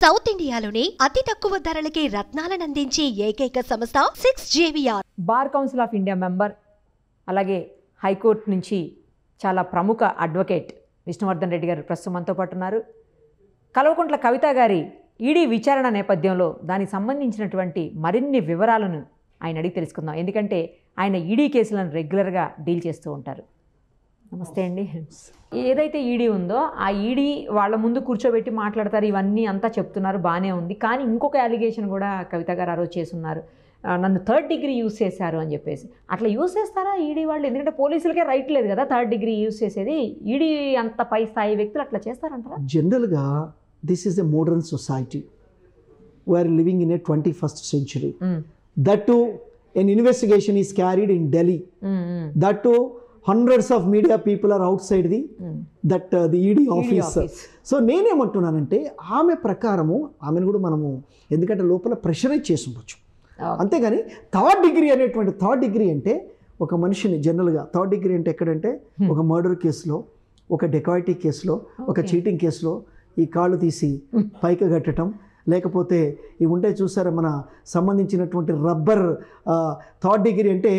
South ఇండియాలోనే అతి తక్కువ ధరలకి రత్నాలను అందించే ఏకైక సంస్థ 6JVR. Bar council of India member, అలాగే హైకోర్టు నుంచి చాలా ప్రముఖ అడ్వకేట్ విష్ణువర్ధన్ రెడ్డి గారు ప్రస్తుతం మనతో పాటు ఉన్నారు. కల్వకుంట్ల కవిత గారి ఈడీ విచారణ నేపథ్యంలో దానికి సంబంధించినటువంటి మరిన్ని వివరాలను ఆయన అడిగి తెలుసుకుందాం. ఎందుకంటే ఆయన ఈడీ కేసులను రెగ్యులర్గా డీల్ చేస్తూ ఉంటారు. నమస్తే అండి. ఏదైతే ఈడీ ఉందో ఆ ఈడీ వాళ్ళ ముందు కూర్చోబెట్టి మాట్లాడతారు, ఇవన్నీ అంతా చెప్తున్నారు, బాగానే ఉంది. కానీ ఇంకొక అలిగేషన్ కూడా కవిత గారు ఆ రోజు చేస్తున్నారు, నన్ను థర్డ్ డిగ్రీ యూజ్ చేశారు అని చెప్పేసి. అట్లా యూజ్ చేస్తారా ఈడీ వాళ్ళు? ఎందుకంటే పోలీసులకే రైట్ లేదు కదా థర్డ్ డిగ్రీ యూజ్ చేసేది. ఈడీ అంత పై స్థాయి వ్యక్తులు అట్లా చేస్తారంటారా? జనరల్గా this is a modern society, we are living in a 21st century. That too, an investigation is carried in Delhi. That too, hundreds of media people are outside the ED office. So నేనేమంటున్నానంటే ఆమె ప్రకారము ఆమెను కూడా మనము ఎందుకంటే లోపల pressurise చేసి ఉండొచ్చు. అంతేగాని థర్డ్ డిగ్రీ అంటే ఒక మనిషిని జనరల్గా థర్డ్ డిగ్రీ అంటే ఎక్కడంటే ఒక మర్డర్ కేసులో, ఒక డెకాయిటీ కేసులో, ఒక చీటింగ్ కేసులో ఈ కాళ్ళు తీసి పైకి కట్టడం, లేకపోతే ఇవి ఉంటే చూసారా మన సంబంధించినటువంటి రబ్బర్ థర్డ్ డిగ్రీ అంటే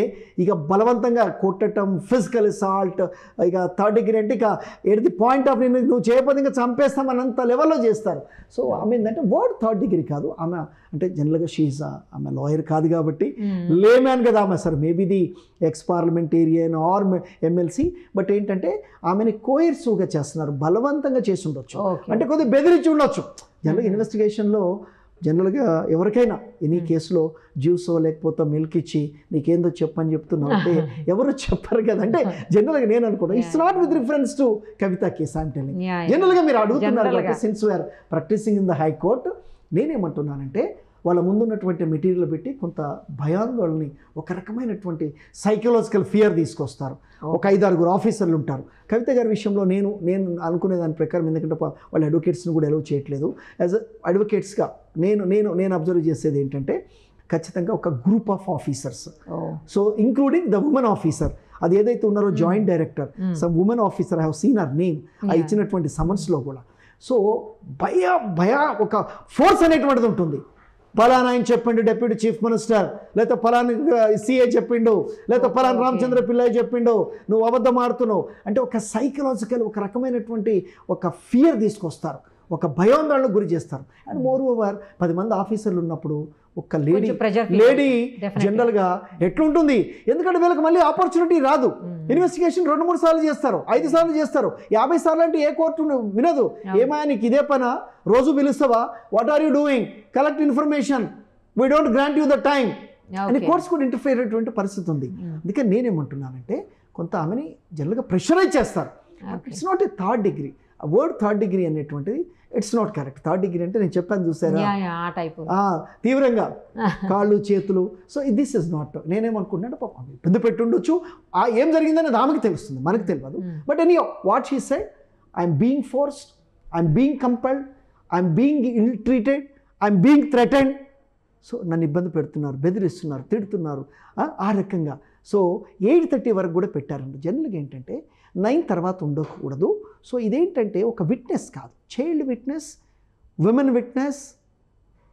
ఇక బలవంతంగా కొట్టడం, ఫిజికల్ అసాల్ట్. ఇక థర్డ్ డిగ్రీ అంటే ఇక ఎట్ ది పాయింట్ ఆఫ్ నువ్వు చేయకపోతే ఇంకా చంపేస్తామన్నంత లెవెల్లో చేస్తారు. సో ఆమె ఏంటంటే వర్డ్ థర్డ్ డిగ్రీ కాదు ఆమె, అంటే జనరల్గా షీఈ్ ఆమె లాయర్ కాదు కాబట్టి లేమ్యాన్ కదా ఆమె, sir maybe the ex parliamentarian or MLC. But ఏంటంటే ఆమెని కోయర్సివ్గా చేస్తున్నారు, బలవంతంగా చేసి ఉండొచ్చు, అంటే కొద్దిగా బెదిరించి ఉండొచ్చు. జనరల్గా ఇన్వెస్టిగేషన్లో జనరల్గా ఎవరికైనా ఎనీ కేసులో జ్యూసో లేకపోతే మిల్క్ ఇచ్చి నీకేందో చెప్పని చెప్తున్నావు అంటే ఎవరు చెప్పరు కదా. అంటే జనరల్గా నేను అనుకుంటా it's not with reference to Kavitha case. I'm telling జనరల్గా మీరు అడుగుతున్నారు కాబట్టి since we are practising in the high court, నేనేమంటున్నానంటే వాళ్ళ ముందున్నటువంటి మెటీరియల్ పెట్టి కొంత భయాందోళనని, ఒక రకమైనటువంటి సైకలాజికల్ ఫియర్ తీసుకొస్తారు. ఒక 5-6 ఆఫీసర్లు ఉంటారు. కవిత గారి విషయంలో నేను అనుకునే దాని ప్రకారం, ఎందుకంటే వాళ్ళ అడ్వకేట్స్ని కూడా ఎలవ్ చేయట్లేదు, యాజ్ అడ్వకేట్స్గా నేను అబ్జర్వ్ చేసేది ఏంటంటే ఖచ్చితంగా ఒక group of officers, so including the women officer, అది ఏదైతే ఉన్నారో joint director, some women officer, I have seen her name ఆ ఇచ్చినటువంటి సమన్స్లో కూడా. సో భయ ఒక ఫోర్స్ అనేటువంటిది ఉంటుంది. పలానా ఆయన చెప్పిండు డెప్యూటీ చీఫ్ మినిస్టర్, లేకపోతే పలానా సిఏ చెప్పిండు, లేకపోతే పలానా రామచంద్ర పిల్లయ్య చెప్పిండు, నువ్వు అబద్ధం ఆడుతున్నావు అంటే ఒక సైకలాజికల్ ఒక రకమైనటువంటి ఒక ఫియర్ తీసుకొస్తారు, ఒక భయాందోళనకు గురి చేస్తారు. అండ్ మోర్ ఓవర్ 10 మంది ఆఫీసర్లు ఉన్నప్పుడు ఒక లేడీ జనరల్గా ఎట్లుంటుంది, ఎందుకంటే వీళ్ళకి మళ్ళీ ఆపర్చునిటీ రాదు. ఇన్వెస్టిగేషన్ 2-3 సార్లు చేస్తారు, 5 సార్లు చేస్తారు, 50 సార్లు అంటే ఏ కోర్టు వినదు. ఏమా నీకు ఇదే పనా, రోజు పిలుస్తావా, what are you doing, collect information, we don't grant you the time అని కోర్ట్స్ కూడా ఇంటర్ఫియర్ అయ్యేటువంటి పరిస్థితి ఉంది. అందుకని నేనేమంటున్నానంటే కొంత ఆమెని జనరల్గా ప్రెషరైజ్ చేస్తారు. It's not a third degree. ఆ వర్డ్ థర్డ్ డిగ్రీ అనేటువంటిది it's not correct. Third degree అంటే నేను చెప్పాను చూసారా, తీవ్రంగా కాళ్ళు చేతులు. So this is not. నేనేమనుకుంటున్నాను పాపం ఇబ్బంది పెట్టుండొచ్చు, ఏం జరిగిందనేది ఆమెకి తెలుస్తుంది, మనకు తెలియదు. But any what she said, I'm being forced, I'm being compelled, I'm being ill treated, I'm being threatened. So నన్ను ఇబ్బంది పెడుతున్నారు, బెదిరిస్తున్నారు, తిడుతున్నారు ఆ రకంగా. సో 8:30 వరకు కూడా పెట్టారండి. జనరల్గా ఏంటంటే 9 తర్వాత ఉండకూడదు. సో ఇదేంటంటే ఒక విట్నెస్ కాదు, చైల్డ్ విట్నెస్, విమెన్ విట్నెస్,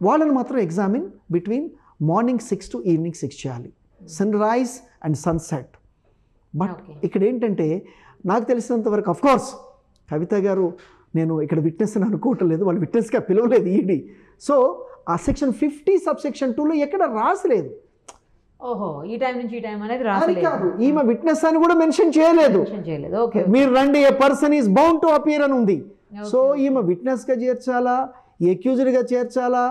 వాళ్ళని మాత్రం examine between morning 6 to evening 6 చేయాలి, sun rise and sunset. But ఇక్కడ ఏంటంటే నాకు తెలిసినంత వరకు అఫ్కోర్స్ కవిత గారు నేను ఇక్కడ విట్నెస్ అని అనుకోవటం లేదు, వాళ్ళు విట్నెస్గా పిలవలేదు ఈడీ. సో ఆ సెక్షన్ 50 subsection 2లో ఎక్కడ రాసలేదు, ఓహో ఈ టైం నుంచి ఈ టైం అనేది రాలేదు, ఈమె విట్నెస్ అని కూడా మెన్షన్ చేయలేదు. మీరు రండి, a person is bound to appear అని ఉంది. సో ఈమె విట్నెస్గా చేర్చాలా, అక్యూజ్డ్గా చేర్చాలా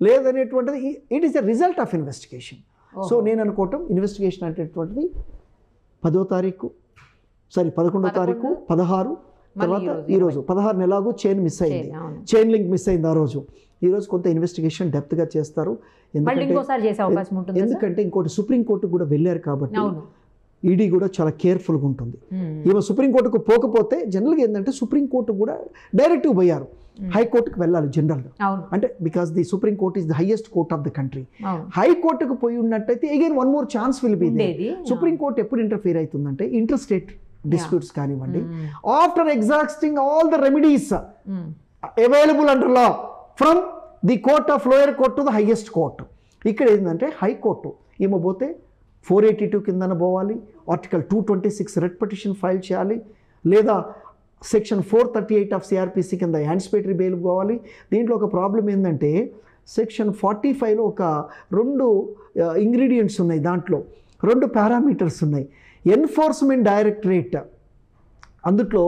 లేదనేటువంటిది it is the result of investigation. So నేను అనుకోవటం ఇన్వెస్టిగేషన్ అనేటువంటిది 11వ తారీఖు 16 తర్వాత ఈరోజు 16 ఎలాగో చైన్ మిస్ అయింది, చైన్ లింక్ మిస్ అయింది ఆ రోజు. ఈరోజు కొంత ఇన్వెస్టిగేషన్ డెప్త్గా చేస్తారు, ఎందుకంటే ఇంకోటి సుప్రీంకోర్టు కూడా వెళ్ళారు కాబట్టి ఈడీ కూడా చాలా కేర్ఫుల్గా ఉంటుంది. ఈమె సుప్రీంకోర్టుకు పోకపోతే జనరల్గా ఏంటంటే సుప్రీంకోర్టు కూడా డైరెక్ట్గా పోయారు, హైకోర్టుకు వెళ్ళాలి జనరల్గా, అంటే because the supreme court is the highest court of the country. హైకోర్టుకు పోయి ఉన్నట్టయితే again one more chance will be there. Supreme court ఎప్పుడు ఇంటర్ఫియర్ అవుతుందంటే ఇంటర్ స్టేట్ disputes కానివ్వండి, after exhausting all the remedies available under law from the court of lower court to the highest court. ఇక్కడ ఏంటంటే high court ఈమె పోతే 482 కిందన పోవాలి, article 226 red petition file చేయాలి, లేదా సెక్షన్ 438 ఆఫ్ సిఆర్పిసి కింద యాంటిసిపేటరీ బెయిల్ పోవాలి. దీంట్లో ఒక ప్రాబ్లం ఏంటంటే సెక్షన్ 45లో ఒక 2 ఇంగ్రీడియంట్స్ ఉన్నాయి, దాంట్లో 2 పారామీటర్స్ ఉన్నాయి. ఎన్ఫోర్స్మెంట్ డైరెక్టరేట్ అందుట్లో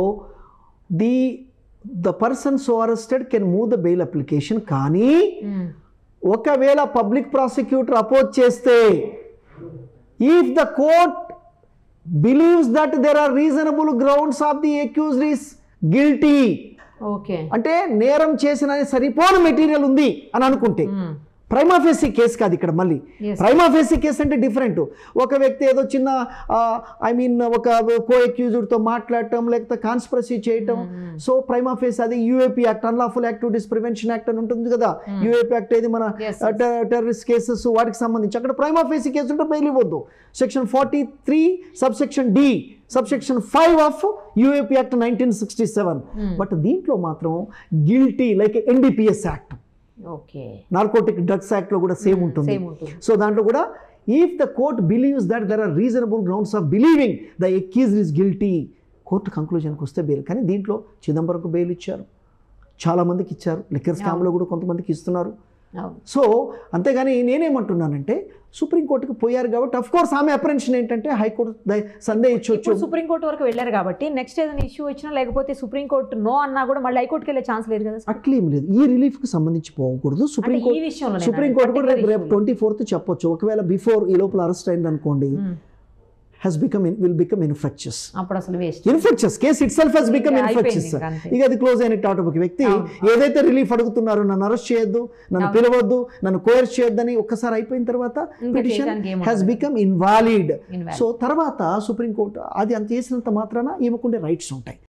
the person so arrested can move the bail application, కానీ ఒకవేళ పబ్లిక్ ప్రాసిక్యూటర్ అపోజ్ చేస్తే if the court believes that there are reasonable grounds of the accused is guilty, okay, అంటే నేరం చేసిన సరిపోని మెటీరియల్ ఉంది అని అనుకుంటే, ప్రైమా ఫేసీ కేసు కాదు ఇక్కడ. మళ్ళీ ప్రైమా ఫేసీ కేసు అంటే డిఫరెంట్. ఒక వ్యక్తి ఏదో చిన్న ఒక కో అక్యూజ్డ్తో మాట్లాడటం, లేకపోతే కాన్స్పిరసీ చేయటం, సో ప్రైమా ఫేస్ అది UAP act, unlawful activities prevention act అని ఉంటుంది కదా. యూఏపీ యాక్ట్ ఏది మన టెర్రరిస్ట్ కేసెస్ వాటికి సంబంధించి, అక్కడ ప్రైమా ఫేసీ కేసు ఉంటే బెయిల్ ఇవ్వద్దు. Section 43 subsection D subsection 5 of UAP act 1967. But దీంట్లో మాత్రం guilty like NDPS act, narcotic drugs యాక్ట్లో కూడా సేమ్ ఉంటుంది. సో దాంట్లో కూడా if the court believes that there are reasonable grounds of believing the accused is guilty, court కంక్లూజన్కి వస్తే bail. కానీ దీంట్లో చిదంబరంకు బెయిల్ ఇచ్చారు, చాలామందికి ఇచ్చారు, లిక్కర్ స్కామ్లో కూడా కొంతమందికి ఇస్తున్నారు. సో అంతేగాని నేనేమంటున్నానంటే సుప్రీంకోర్టుకి పోయారు కాబట్టి అఫ్ కోర్స్ ఆమె అప్రెన్షన్ ఏంటంటే హైకోర్టు సందే ఇచ్చొచ్చు. సుప్రీంకోర్టు వరకు వెళ్ళారు కాబట్టి నెక్స్ట్ ఏదైనా ఇష్యూ వచ్చినా, లేకపోతే సుప్రీంకోర్టు నో అన్నా కూడా మళ్ళీ హైకోర్టుకి వెళ్ళే ఛాన్స్ లేదు కదా. అట్లేం లేదు, ఈ రిలీఫ్కి సంబంధించి పోకూడదు. సుప్రీంకోర్టు కూడా రేపు 24th చెప్పొచ్చు. ఒకవేళ బిఫోర్ ఈ లోపల అరెస్ట్ అయింది అనుకోండి, will become infectious. అప్పుడు అసలు waste. Infectious case it self has become infectious. ఇక అది క్లోజ్ అయినట్టు అవుట్. ఒక వ్యక్తి ఏదైతే రిలీఫ్ అడుగుతున్నారో, నన్ను అరెస్ట్ చేయొద్దు, నన్ను పిలవద్దు, నన్ను కోయర్ చేయొద్దని ఒక్కసారి అయిపోయిన తర్వాత petition has become invalid. So తర్వాత సుప్రీంకోర్టు అది అంత చేసినంత మాత్రాన ఈమెకుండే రైట్స్ ఉంటాయి.